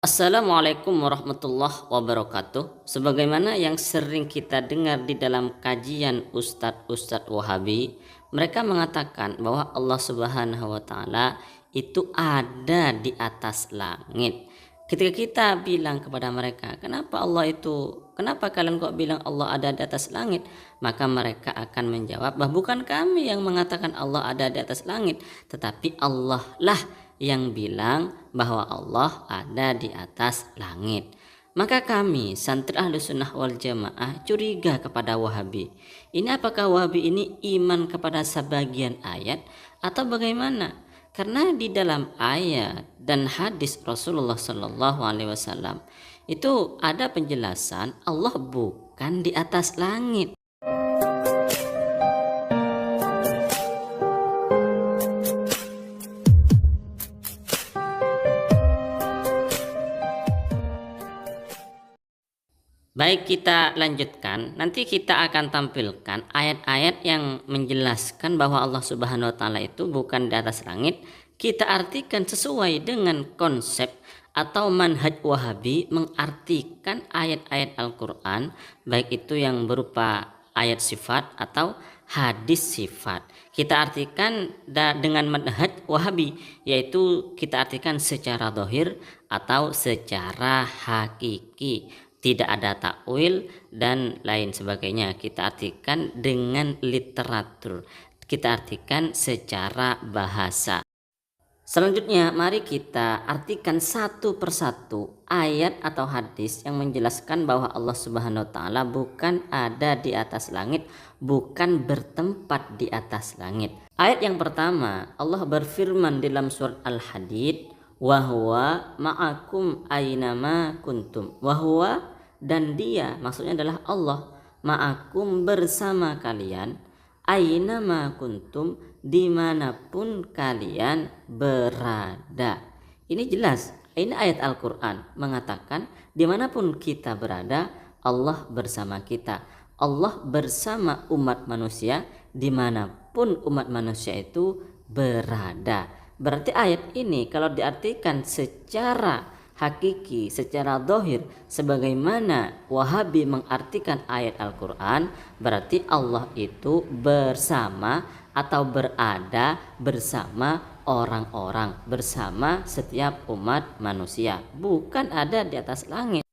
Assalamualaikum warahmatullahi wabarakatuh. Sebagaimana yang sering kita dengar di dalam kajian ustadz-ustadz Wahabi, mereka mengatakan bahwa Allah Subhanahu wa taala itu ada di atas langit. Ketika kita bilang kepada mereka, kenapa kalian kok bilang Allah ada di atas langit? Maka mereka akan menjawab bahwa bukan kami yang mengatakan Allah ada di atas langit, tetapi Allah lah yang bilang bahwa Allah ada di atas langit. Maka kami santri ahlu sunnah wal jamaah curiga kepada Wahabi. Ini apakah Wahabi ini iman kepada sebagian ayat atau bagaimana? Karena di dalam ayat dan hadis Rasulullah Shallallahu Alaihi Wasallam itu ada penjelasan Allah bukan di atas langit. Baik, kita lanjutkan. Nanti kita akan tampilkan ayat-ayat yang menjelaskan bahwa Allah Subhanahu wa taala itu bukan di atas langit. Kita artikan sesuai dengan konsep atau manhaj Wahabi mengartikan ayat-ayat Al-Qur'an, baik itu yang berupa ayat sifat atau hadis sifat. Kita artikan dengan manhaj Wahabi, yaitu kita artikan secara zahir atau secara hakiki. Tidak ada takwil dan lain sebagainya. Kita artikan dengan literatur, kita artikan secara bahasa. Selanjutnya mari kita artikan satu persatu ayat atau hadis yang menjelaskan bahwa Allah Subhanahu wa taala bukan ada di atas langit, bukan bertempat di atas langit. Ayat yang pertama, Allah berfirman dalam surat Al-Hadid, wa huwa ma'akum aynama kuntum. Wa huwa, dan dia, maksudnya adalah Allah, ma'akum, bersama kalian, aynama kuntum, dimanapun kalian berada. Ini jelas, ini ayat Al-Quran mengatakan dimanapun kita berada Allah bersama kita. Allah bersama umat manusia dimanapun umat manusia itu berada. Berarti ayat ini kalau diartikan secara hakiki, secara zahir, sebagaimana Wahabi mengartikan ayat Al-Quran, berarti Allah itu bersama atau berada bersama orang-orang, bersama setiap umat manusia, bukan ada di atas langit.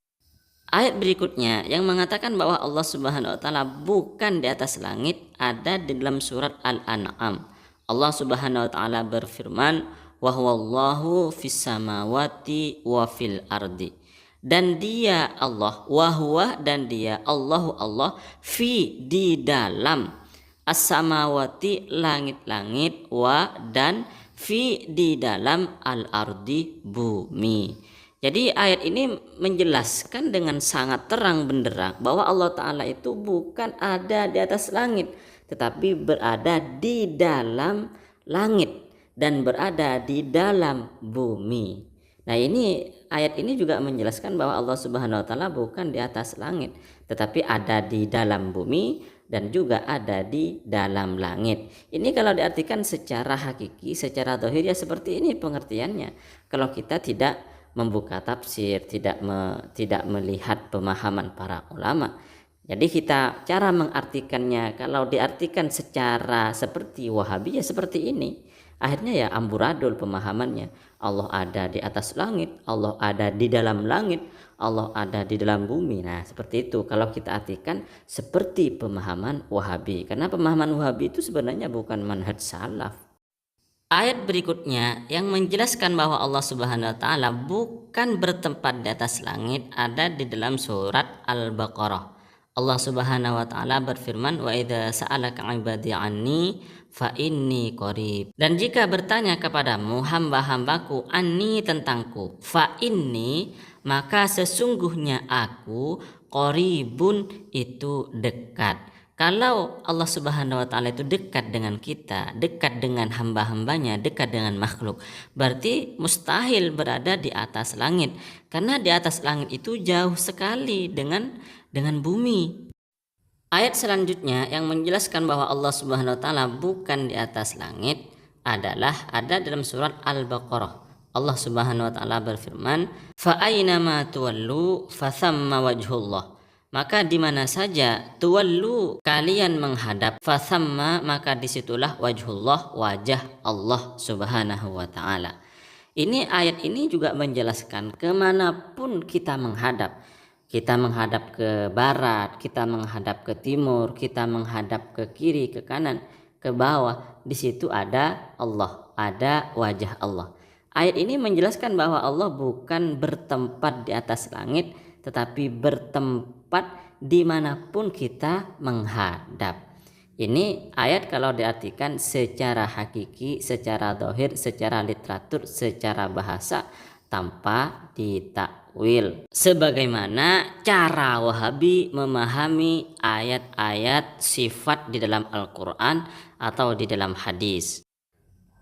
Ayat berikutnya yang mengatakan bahwa Allah Subhanahu wa taala bukan di atas langit ada di dalam surat Al-An'am. Allah Subhanahu wa taala berfirman, wa huwallahu fis samawati wa fil ardi. Dan dia Allah, wa huwa, dan dia Allahu Allah, fi, di dalam, as-samawati, langit-langit, wa, dan fi, di dalam, al-ardi, bumi. Jadi ayat ini menjelaskan dengan sangat terang benderang bahwa Allah Ta'ala itu bukan ada di atas langit, tetapi berada di dalam langit dan berada di dalam bumi. Nah, ini ayat ini juga menjelaskan bahwa Allah Subhanahu wa taala bukan di atas langit, tetapi ada di dalam bumi dan juga ada di dalam langit. Ini kalau diartikan secara hakiki, secara zahir, ya seperti ini pengertiannya. Kalau kita tidak membuka tafsir, tidak melihat pemahaman para ulama. Jadi kita cara mengartikannya, kalau diartikan secara seperti Wahabi, ya seperti ini. Akhirnya ya amburadul pemahamannya. Allah ada di atas langit, Allah ada di dalam langit, Allah ada di dalam bumi. Nah, seperti itu kalau kita artikan seperti pemahaman Wahabi. Karena pemahaman Wahabi itu sebenarnya bukan manhaj salaf. Ayat berikutnya yang menjelaskan bahwa Allah Subhanahu wa taala bukan bertempat di atas langit ada di dalam surat Al-Baqarah. Allah Subhanahu wa taala berfirman, wa idza sa'alaka 'ibadi 'anni fa inni qarib. Dan jika bertanya kepadamu hamba-hambaku anni, tentangku, fa inni, maka sesungguhnya aku, qaribun, itu dekat. Kalau Allah Subhanahu wa taala itu dekat dengan kita, dekat dengan hamba-hambanya, dekat dengan makhluk, berarti mustahil berada di atas langit. Karena di atas langit itu jauh sekali dengan bumi. Ayat selanjutnya yang menjelaskan bahwa Allah Subhanahu wa taala bukan di atas langit adalah ada dalam surat Al-Baqarah. Allah Subhanahu wa taala berfirman, "Fa aynama tuwallu fathamma wajhullah." Maka di mana saja tuwallu kalian menghadap, fathamma maka disitulah wajhullah, wajah Allah Subhanahu wa taala. Ini ayat ini juga menjelaskan kemanapun kita menghadap. Kita menghadap ke barat, kita menghadap ke timur, kita menghadap ke kiri, ke kanan, ke bawah. Di situ ada Allah, ada wajah Allah. Ayat ini menjelaskan bahwa Allah bukan bertempat di atas langit, tetapi bertempat dimanapun kita menghadap. Ini ayat kalau diartikan secara hakiki, secara zahir, secara literatur, secara bahasa tanpa ditakwil. Sebagaimana cara Wahabi memahami ayat-ayat sifat di dalam Al-Quran atau di dalam hadis.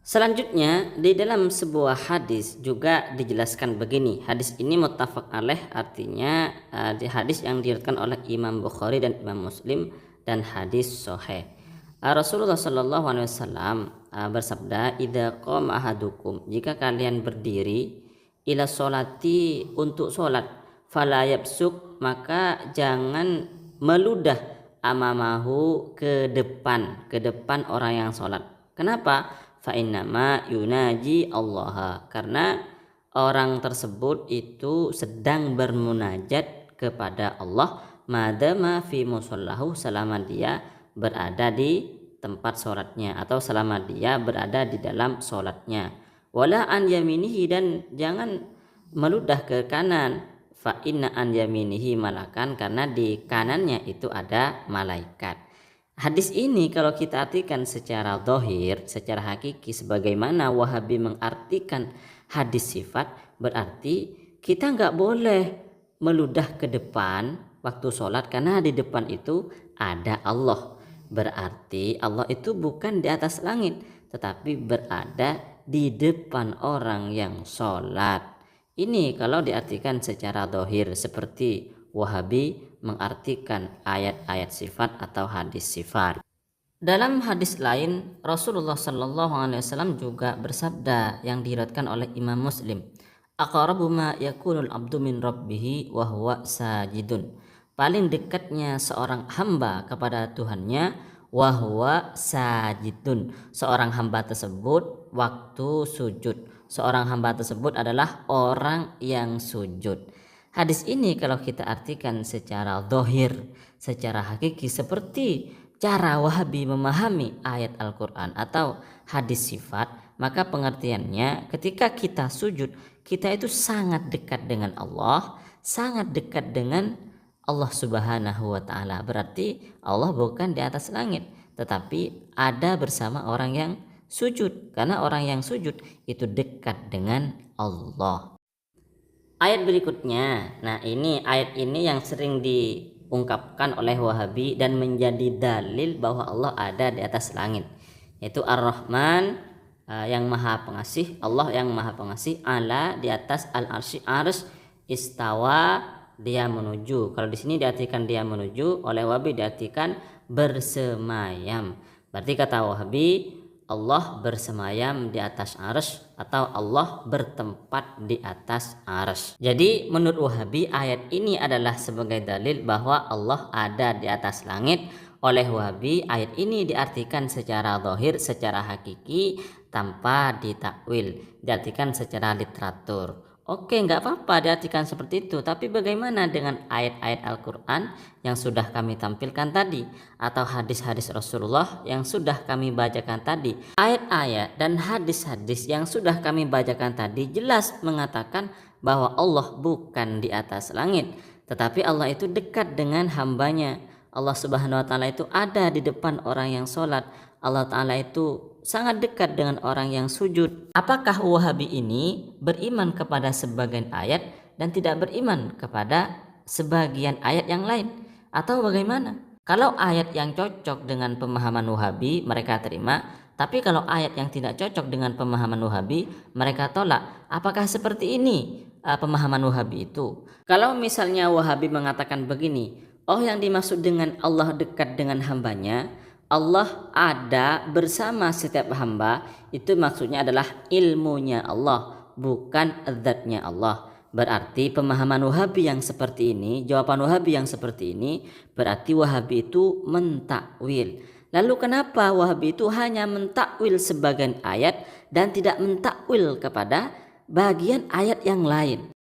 Selanjutnya di dalam sebuah hadis juga dijelaskan begini. Hadis ini muttafaq alaih, artinya di hadis yang diriwayatkan oleh Imam Bukhari dan Imam Muslim dan hadis sahih. Rasulullah Shallallahu Alaihi Wasallam bersabda, "Idza qama ahadukum, jika kalian berdiri ila sholati untuk sholat, fala yabsuk maka jangan meludah amamahu ke depan orang yang sholat. Kenapa? Fa innama yunaji Allah, karena orang tersebut itu sedang bermunajat kepada Allah, madama fi musallahu, selama dia berada di tempat sholatnya atau selama dia berada di dalam sholatnya. Wala an yaminihi, dan jangan meludah ke kanan, fa inna an yaminihi malakan, karena di kanannya itu ada malaikat. Hadis ini kalau kita artikan secara zahir, secara hakiki, sebagaimana Wahabi mengartikan hadis sifat, berarti kita nggak boleh meludah ke depan waktu sholat, karena di depan itu ada Allah. Berarti Allah itu bukan di atas langit, tetapi berada di depan orang yang sholat. Ini kalau diartikan secara zahir, seperti Wahabi mengartikan ayat-ayat sifat atau hadis sifat. Dalam hadis lain, Rasulullah Shallallahu Alaihi Wasallam juga bersabda yang diriwayatkan oleh Imam Muslim, "Aqrabu ma yakunul abdu min rabbih wa huwa sajidun." Paling dekatnya seorang hamba kepada Tuhannya, wa huwa sajidun. Seorang hamba tersebut waktu sujud. Seorang hamba tersebut adalah orang yang sujud. Hadis ini kalau kita artikan secara zahir, secara hakiki, seperti cara Wahabi memahami ayat Al-Quran atau hadis sifat, maka pengertiannya ketika kita sujud, kita itu sangat dekat dengan Allah, sangat dekat dengan Allah Subhanahu wa taala. Berarti Allah bukan di atas langit, tetapi ada bersama orang yang sujud, karena orang yang sujud itu dekat dengan Allah. Ayat berikutnya, nah ini ayat ini yang sering diungkapkan oleh Wahabi dan menjadi dalil bahwa Allah ada di atas langit, yaitu Ar-Rahman, yang maha pengasih, Allah yang maha pengasih, ala di atas al-arsy, ars, istawa dia menuju. Kalau di sini diartikan dia menuju, oleh Wahabi diartikan bersemayam. Berarti kata Wahabi, Allah bersemayam di atas arsy atau Allah bertempat di atas arsy. Jadi menurut Wahabi ayat ini adalah sebagai dalil bahwa Allah ada di atas langit. Oleh Wahabi ayat ini diartikan secara zahir, secara hakiki, tanpa ditakwil, diartikan secara literatur. Oke, nggak apa-apa diartikan seperti itu, tapi bagaimana dengan ayat-ayat Al-Quran yang sudah kami tampilkan tadi, atau hadis-hadis Rasulullah yang sudah kami bacakan tadi? Ayat-ayat dan hadis-hadis yang sudah kami bacakan tadi jelas mengatakan bahwa Allah bukan di atas langit, tetapi Allah itu dekat dengan hambanya. Allah Subhanahu wa taala itu ada di depan orang yang sholat. Allah Ta'ala itu sangat dekat dengan orang yang sujud. Apakah Wahabi ini beriman kepada sebagian ayat dan tidak beriman kepada sebagian ayat yang lain? Atau bagaimana? Kalau ayat yang cocok dengan pemahaman Wahabi mereka terima, tapi kalau ayat yang tidak cocok dengan pemahaman Wahabi mereka tolak. Apakah seperti ini pemahaman Wahabi itu? Kalau misalnya Wahabi mengatakan begini, oh yang dimaksud dengan Allah dekat dengan hambanya, Allah ada bersama setiap hamba, itu maksudnya adalah ilmunya Allah, bukan zatnya Allah. Berarti pemahaman Wahabi yang seperti ini, jawaban Wahabi yang seperti ini, berarti Wahabi itu mentakwil. Lalu kenapa Wahabi itu hanya mentakwil sebagian ayat dan tidak mentakwil kepada bagian ayat yang lain?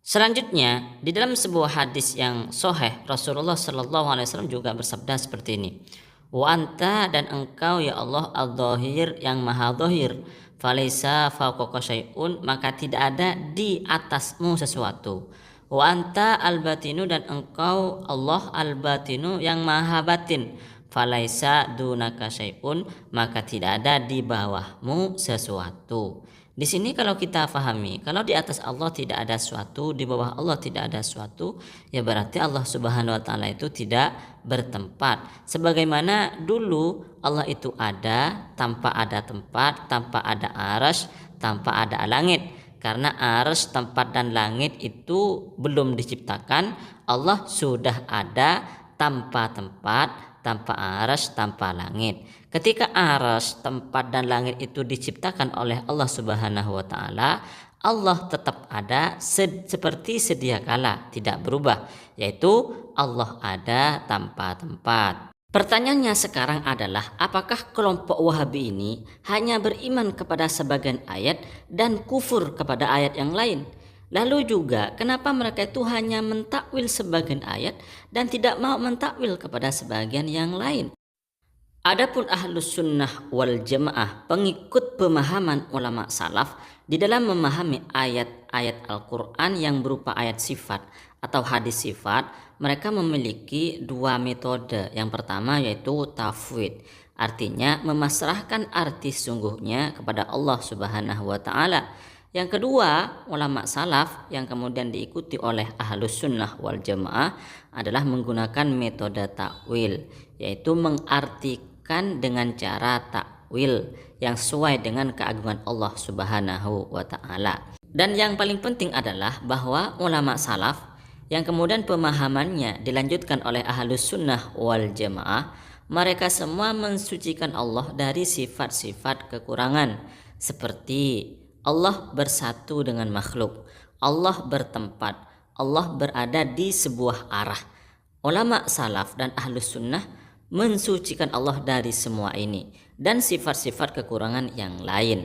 Selanjutnya, di dalam sebuah hadis yang sahih, Rasulullah SAW juga bersabda seperti ini. Wa anta, dan engkau ya Allah al-dhahir, yang maha dhahir, falaisa fawqaka syai'un, maka tidak ada di atasmu sesuatu. Wa anta al-batinu, dan engkau Allah al-batinu, yang maha batin, falaisa dunaka syai'un, maka tidak ada di bawahmu sesuatu. Di sini kalau kita pahami, kalau di atas Allah tidak ada sesuatu, di bawah Allah tidak ada sesuatu, ya berarti Allah Subhanahu wa taala itu tidak bertempat. Sebagaimana dulu Allah itu ada tanpa ada tempat, tanpa ada arsy, tanpa ada langit. Karena arsy, tempat dan langit itu belum diciptakan, Allah sudah ada tanpa tempat, tanpa arsy, tanpa langit. Ketika arsy, tempat dan langit itu diciptakan oleh Allah Subhanahu wa taala, Allah tetap ada seperti sedia kala, tidak berubah, yaitu Allah ada tanpa tempat. Pertanyaannya sekarang adalah, apakah kelompok Wahabi ini hanya beriman kepada sebagian ayat dan kufur kepada ayat yang lain? Lalu juga kenapa mereka itu hanya mentakwil sebagian ayat dan tidak mau mentakwil kepada sebagian yang lain? Adapun ahlus sunnah wal jamaah, pengikut pemahaman ulama salaf di dalam memahami ayat-ayat Al-Quran yang berupa ayat sifat atau hadis sifat, mereka memiliki dua metode. Yang pertama yaitu tafwid, artinya memasrahkan arti sungguhnya kepada Allah Subhanahu wa taala. Yang kedua, ulama salaf yang kemudian diikuti oleh ahlus sunnah wal jamaah adalah menggunakan metode takwil, yaitu mengartikan dengan cara takwil yang sesuai dengan keagungan Allah Subhanahu wa taala. Dan yang paling penting adalah bahwa ulama salaf yang kemudian pemahamannya dilanjutkan oleh ahlus sunnah wal jamaah, mereka semua mensucikan Allah dari sifat-sifat kekurangan, seperti Allah bersatu dengan makhluk, Allah bertempat, Allah berada di sebuah arah. Ulama salaf dan ahlus sunnah mensucikan Allah dari semua ini dan sifat-sifat kekurangan yang lain.